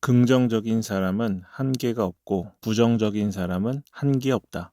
긍정적인 사람은 한계가 없고 부정적인 사람은 한계 없다.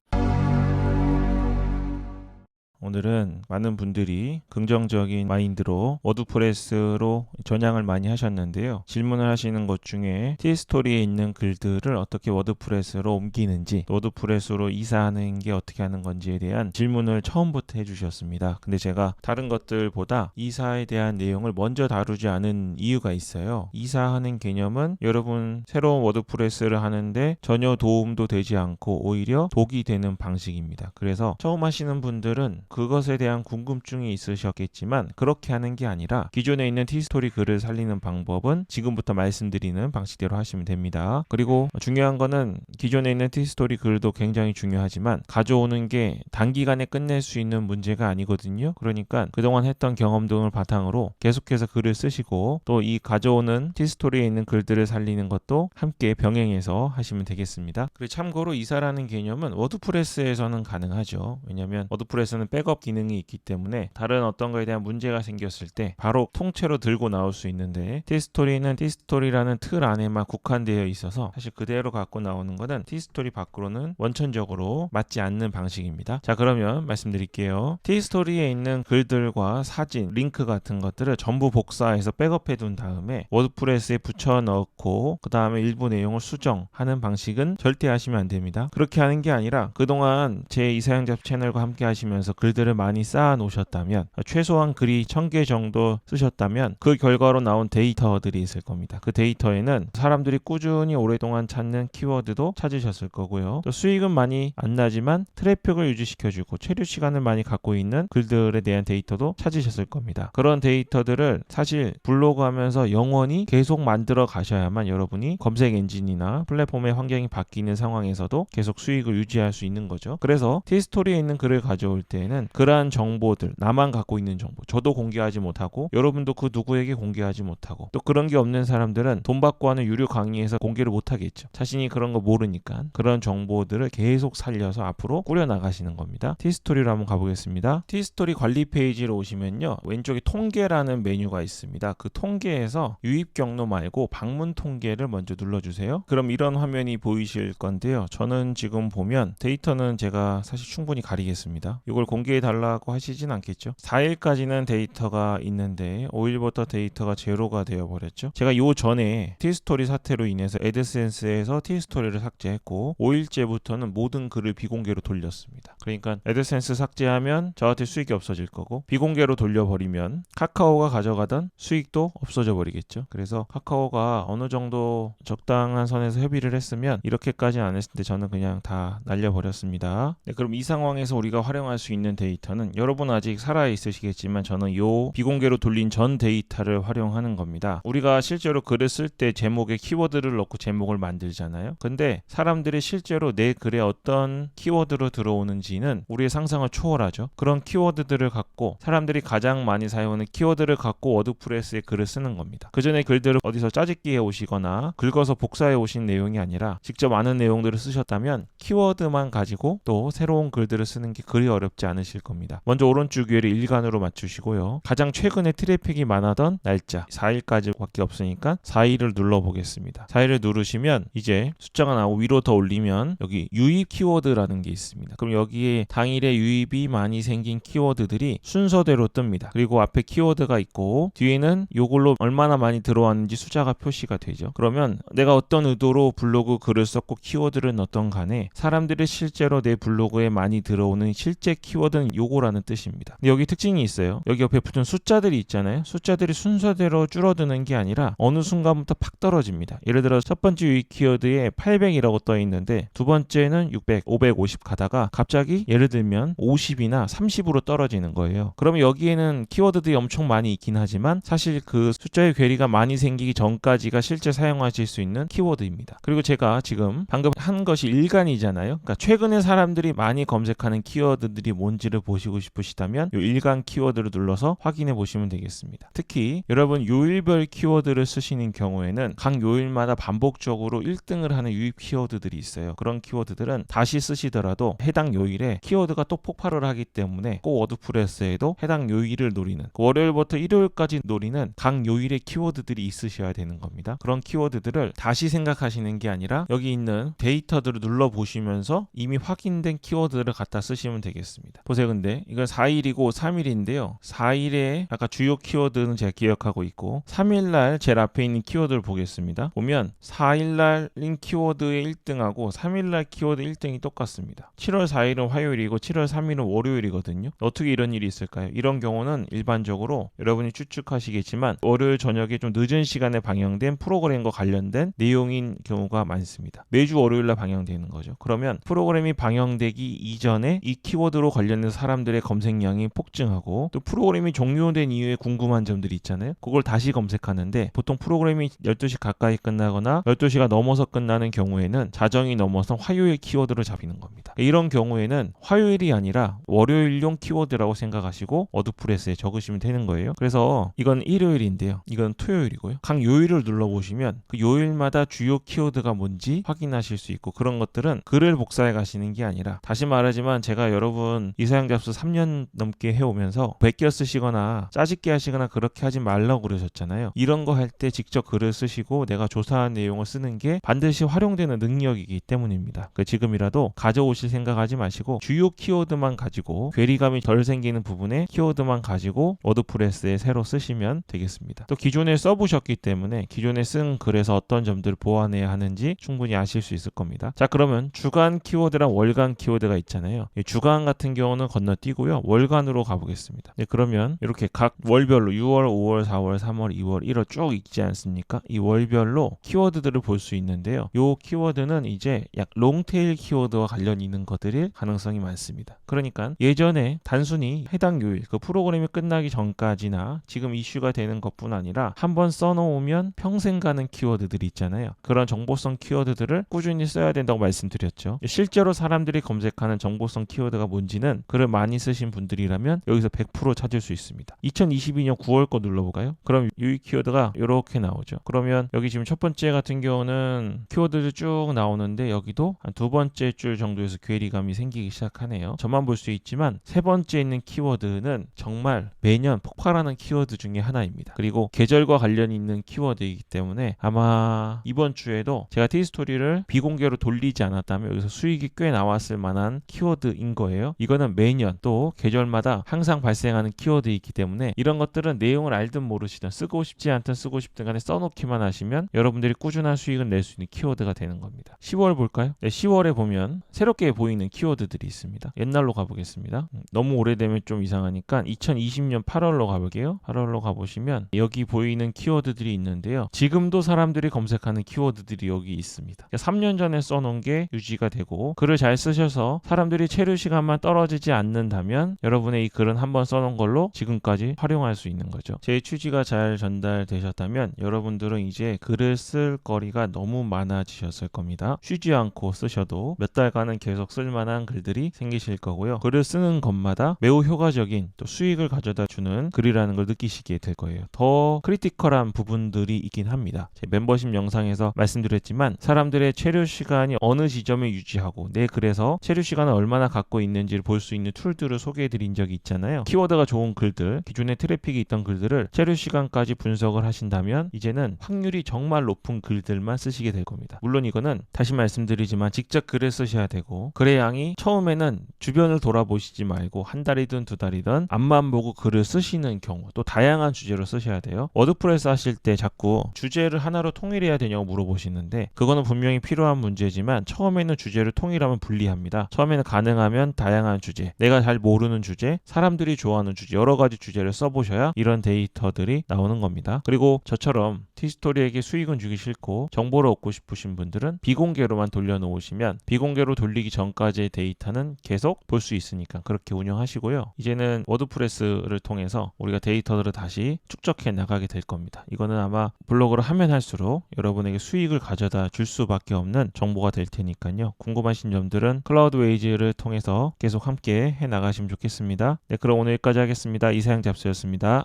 오늘은 많은 분들이 긍정적인 마인드로 워드프레스로 전향을 많이 하셨는데요. 질문을 하시는 것 중에 티스토리에 있는 글들을 어떻게 워드프레스로 옮기는지, 워드프레스로 이사하는 게 어떻게 하는 건지에 대한 질문을 처음부터 해주셨습니다. 근데 제가 다른 것들보다 이사에 대한 내용을 먼저 다루지 않은 이유가 있어요. 이사하는 개념은 여러분 새로운 워드프레스를 하는데 전혀 도움도 되지 않고 오히려 독이 되는 방식입니다. 그래서 처음 하시는 분들은 그것에 대한 궁금증이 있으셨겠지만 그렇게 하는 게 아니라 기존에 있는 티스토리 글을 살리는 방법은 지금부터 말씀드리는 방식대로 하시면 됩니다. 그리고 중요한 거는 기존에 있는 티스토리 글도 굉장히 중요하지만 가져오는 게 단기간에 끝낼 수 있는 문제가 아니거든요. 그러니까 그동안 했던 경험 등을 바탕으로 계속해서 글을 쓰시고 또 이 가져오는 티스토리에 있는 글들을 살리는 것도 함께 병행해서 하시면 되겠습니다. 그리고 참고로 이사라는 개념은 워드프레스에서는 가능하죠. 왜냐하면 워드프레스는 백업 기능이 있기 때문에 다른 어떤 거에 대한 문제가 생겼을 때 바로 통째로 들고 나올 수 있는데 티스토리는 티스토리라는 틀 안에만 국한되어 있어서 사실 그대로 갖고 나오는 거는 티스토리 밖으로는 원천적으로 맞지 않는 방식입니다. 자, 그러면 말씀드릴게요. 티스토리에 있는 글들과 사진, 링크 같은 것들을 전부 복사해서 백업해 둔 다음에 워드프레스에 붙여 넣고 그 다음에 일부 내용을 수정하는 방식은 절대 하시면 안 됩니다. 그렇게 하는 게 아니라 그동안 제 이사양잡 채널과 함께 하시면서 글들을 많이 쌓아 놓으셨다면 최소한 글이 1000개 정도 쓰셨다면 그 결과로 나온 데이터들이 있을 겁니다. 그 데이터에는 사람들이 꾸준히 오랫동안 찾는 키워드도 찾으셨을 거고요. 또 수익은 많이 안 나지만 트래픽을 유지시켜주고 체류 시간을 많이 갖고 있는 글들에 대한 데이터도 찾으셨을 겁니다. 그런 데이터들을 사실 블로그 하면서 영원히 계속 만들어 가셔야만 여러분이 검색 엔진이나 플랫폼의 환경이 바뀌는 상황에서도 계속 수익을 유지할 수 있는 거죠. 그래서 티스토리에 있는 글을 가져올 때에는 그러한 정보들, 나만 갖고 있는 정보, 저도 공개하지 못하고 여러분도 그 누구에게 공개하지 못하고 또 그런 게 없는 사람들은 돈 받고 하는 유료 강의에서 공개를 못하겠죠. 자신이 그런 거 모르니까 그런 정보들을 계속 살려서 앞으로 꾸려나가시는 겁니다. 티스토리로 한번 가보겠습니다. 티스토리 관리 페이지로 오시면요, 왼쪽에 통계라는 메뉴가 있습니다. 그 통계에서 유입 경로 말고 방문 통계를 먼저 눌러주세요. 그럼 이런 화면이 보이실 건데요. 저는 지금 보면 데이터는 제가 사실 충분히 가리겠습니다. 이걸 공개해 달라고 하시진 않겠죠. 4일까지는 데이터가 있는데 5일부터 데이터가 제로가 되어 버렸죠. 제가 요 전에 티스토리 사태로 인해서 애드센스에서 티스토리를 삭제했고 5일째부터는 모든 글을 비공개로 돌렸습니다. 그러니까 애드센스 삭제하면 저한테 수익이 없어질 거고 비공개로 돌려버리면 카카오가 가져가던 수익도 없어져 버리겠죠. 그래서 카카오가 어느 정도 적당한 선에서 협의를 했으면 이렇게까지는 안 했을 때 저는 그냥 다 날려버렸습니다. 네, 그럼 이 상황에서 우리가 활용할 수 있는 데이터는 여러분 아직 살아있으시겠지만 저는 요 비공개로 돌린 전 데이터를 활용하는 겁니다. 우리가 실제로 글을 쓸 때 제목에 키워드를 넣고 제목을 만들잖아요. 근데 사람들이 실제로 내 글에 어떤 키워드로 들어오는지는 우리의 상상을 초월하죠. 그런 키워드들을 갖고 사람들이 가장 많이 사용하는 키워드를 갖고 워드프레스에 글을 쓰는 겁니다. 그 전에 글들을 어디서 짜집기 해 오시거나 긁어서 복사해 오신 내용이 아니라 직접 아는 내용들을 쓰셨다면 키워드만 가지고 또 새로운 글들을 쓰는 게 그리 어렵지 않으실 겁니다. 먼저 오른쪽 위를 일간으로 맞추시고요. 가장 최근에 트래픽이 많았던 날짜 4일까지밖에 없으니까 4일을 눌러보겠습니다. 4일을 누르시면 이제 숫자가 나오고 위로 더 올리면 여기 유입 키워드라는 게 있습니다. 그럼 여기에 당일에 유입이 많이 생긴 키워드들이 순서대로 뜹니다. 그리고 앞에 키워드가 있고 뒤에는 요걸로 얼마나 많이 들어왔는지 숫자가 표시가 되죠. 그러면 내가 어떤 의도로 블로그 글을 썼고 키워드를 넣었던 간에 사람들이 실제로 내 블로그에 많이 들어오는 실제 키워드는 요거라는 뜻입니다. 근데 여기 특징이 있어요. 여기 옆에 붙은 숫자들이 있잖아요. 숫자들이 순서대로 줄어드는 게 아니라 어느 순간부터 팍 떨어집니다. 예를 들어 첫 번째 유입 키워드에 800이라고 떠 있는데 두 번째는 600, 550 가다가 갑자기 예를 들면 50이나 30으로 떨어지는 거예요. 그러면 여기에는 키워드들이 엄청 많이 있긴 하지만 사실 그 숫자의 괴리가 많이 생기기 전까지가 실제 사용하실 수 있는 키워드입니다. 그리고 제가 지금 방금 한 것이 일간이잖아요. 그러니까 최근에 사람들이 많이 검색하는 키워드들이 뭔지 뭔지를 보시고 싶으시다면 요 일간 키워드를 눌러서 확인해 보시면 되겠습니다. 특히 여러분 요일별 키워드를 쓰시는 경우에는 각 요일마다 반복적으로 1등을 하는 유입 키워드들이 있어요. 그런 키워드들은 다시 쓰시더라도 해당 요일에 키워드가 또 폭발을 하기 때문에 꼭 워드프레스에도 해당 요일을 노리는 월요일부터 일요일까지 노리는 각 요일의 키워드들이 있으셔야 되는 겁니다. 그런 키워드들을 다시 생각하시는 게 아니라 여기 있는 데이터들을 눌러보시면서 이미 확인된 키워드를 갖다 쓰시면 되겠습니다. 보세요. 근데 이건 4일이고 3일인데요. 4일에 아까 주요 키워드는 제가 기억하고 있고 3일날 제일 앞에 있는 키워드를 보겠습니다. 보면 4일날인 키워드의 1등하고 3일날 키워드 1등이 똑같습니다. 7월 4일은 화요일이고 7월 3일은 월요일이거든요. 어떻게 이런 일이 있을까요? 이런 경우는 일반적으로 여러분이 추측하시겠지만 월요일 저녁에 좀 늦은 시간에 방영된 프로그램과 관련된 내용인 경우가 많습니다. 매주 월요일날 방영되는 거죠. 그러면 프로그램이 방영되기 이전에 이 키워드로 관련된 사람들의 검색량이 폭증하고 또 프로그램이 종료된 이후에 궁금한 점들이 있잖아요. 그걸 다시 검색하는데 보통 프로그램이 12시 가까이 끝나거나 12시가 넘어서 끝나는 경우에는 자정이 넘어서 화요일 키워드로 잡히는 겁니다. 이런 경우에는 화요일이 아니라 월요일용 키워드라고 생각하시고 워드프레스에 적으시면 되는 거예요. 그래서 이건 일요일인데요. 이건 토요일이고요. 각 요일을 눌러보시면 그 요일마다 주요 키워드가 뭔지 확인하실 수 있고 그런 것들은 글을 복사해 가시는 게 아니라 다시 말하지만 제가 여러분 이사양 잡수 3년 넘게 해오면서 베껴 쓰시거나 짜집게 하시거나 그렇게 하지 말라고 그러셨잖아요. 이런 거 할 때 직접 글을 쓰시고 내가 조사한 내용을 쓰는 게 반드시 활용되는 능력이기 때문입니다. 지금이라도 가져오실 생각하지 마시고 주요 키워드만 가지고 괴리감이 덜 생기는 부분에 키워드만 가지고 워드프레스에 새로 쓰시면 되겠습니다. 또 기존에 써보셨기 때문에 기존에 쓴 글에서 어떤 점들을 보완해야 하는지 충분히 아실 수 있을 겁니다. 자, 그러면 주간 키워드랑 월간 키워드가 있잖아요. 주간 같은 경우는 건너뛰고요. 월간으로 가보겠습니다. 네, 그러면 이렇게 각 월별로 6월, 5월, 4월, 3월, 2월, 1월 쭉 있지 않습니까? 이 월별로 키워드들을 볼 수 있는데요. 이 키워드는 이제 약 롱테일 키워드와 관련 있는 것들일 가능성이 많습니다. 그러니까 예전에 단순히 해당 요일, 그 프로그램이 끝나기 전까지나 지금 이슈가 되는 것뿐 아니라 한번 써놓으면 평생 가는 키워드들이 있잖아요. 그런 정보성 키워드들을 꾸준히 써야 된다고 말씀드렸죠. 실제로 사람들이 검색하는 정보성 키워드가 뭔지는 글을 많이 쓰신 분들이라면 여기서 100% 찾을 수 있습니다. 2022년 9월 거 눌러볼까요? 그럼 이 키워드가 이렇게 나오죠. 그러면 여기 지금 첫 번째 같은 경우는 키워드들 쭉 나오는데 여기도 한 두 번째 줄 정도에서 괴리감이 생기기 시작하네요. 저만 볼 수 있지만 세 번째 있는 키워드는 정말 매년 폭발하는 키워드 중에 하나입니다. 그리고 계절과 관련이 있는 키워드이기 때문에 아마 이번 주에도 제가 티스토리를 비공개로 돌리지 않았다면 여기서 수익이 꽤 나왔을 만한 키워드인 거예요. 이거는 매년 또 계절마다 항상 발생하는 키워드이기 때문에 이런 것들은 내용을 알든 모르시든 쓰고 싶지 않든 쓰고 싶든 간에 써놓기만 하시면 여러분들이 꾸준한 수익을 낼 수 있는 키워드가 되는 겁니다. 10월 볼까요? 네, 10월에 보면 새롭게 보이는 키워드들이 있습니다. 옛날로 가보겠습니다. 너무 오래되면 좀 이상하니까 2020년 8월로 가볼게요. 8월로 가보시면 여기 보이는 키워드들이 있는데요. 지금도 사람들이 검색하는 키워드들이 여기 있습니다. 3년 전에 써놓은 게 유지가 되고 글을 잘 쓰셔서 사람들이 체류 시간만 떨어지지 않는다면 여러분의 이 글은 한번 써놓은 걸로 지금까지 활용할 수 있는 거죠. 제 취지가 잘 전달되셨다면 여러분들은 이제 글을 쓸 거리가 너무 많아지셨을 겁니다. 쉬지 않고 쓰셔도 몇 달간은 계속 쓸만한 글들이 생기실 거고요. 글을 쓰는 것마다 매우 효과적인 또 수익을 가져다 주는 글이라는 걸 느끼시게 될 거예요. 더 크리티컬한 부분들이 있긴 합니다. 제 멤버십 영상에서 말씀드렸지만 사람들의 체류 시간이 어느 지점에 유지하고 내 글에서 체류 시간을 얼마나 갖고 있는지를 볼 수 있는 툴들을 소개해 드린 적이 있잖아요. 키워드가 좋은 글들, 기존에 트래픽이 있던 글들을 체류 시간까지 분석을 하신다면 이제는 확률이 정말 높은 글들만 쓰시게 될 겁니다. 물론 이거는 다시 말씀드리지만 직접 글을 쓰셔야 되고 글의 양이 처음에는 주변을 돌아보시지 말고 한 달이든 두 달이든 앞만 보고 글을 쓰시는 경우 또 다양한 주제로 쓰셔야 돼요. 워드프레스 하실 때 자꾸 주제를 하나로 통일해야 되냐고 물어보시는데 그거는 분명히 필요한 문제지만 처음에는 주제를 통일하면 불리합니다. 처음에는 가능하면 다양한 주제, 내가 잘 모르는 주제, 사람들이 좋아하는 주제 여러 가지 주제를 써보셔야 이런 데이터들이 나오는 겁니다. 그리고 저처럼 티스토리에게 수익은 주기 싫고 정보를 얻고 싶으신 분들은 비공개로만 돌려놓으시면 비공개로 돌리기 전까지의 데이터는 계속 볼 수 있으니까 그렇게 운영하시고요. 이제는 워드프레스를 통해서 우리가 데이터들을 다시 축적해 나가게 될 겁니다. 이거는 아마 블로그를 하면 할수록 여러분에게 수익을 가져다 줄 수밖에 없는 정보가 될 테니까요. 궁금하신 점들은 클라우드웨이즈를 통해서 계속 함께 재밌게 해 나가시면 좋겠습니다. 네, 그럼 오늘 여기까지 하겠습니다. 이사영 잡스였습니다.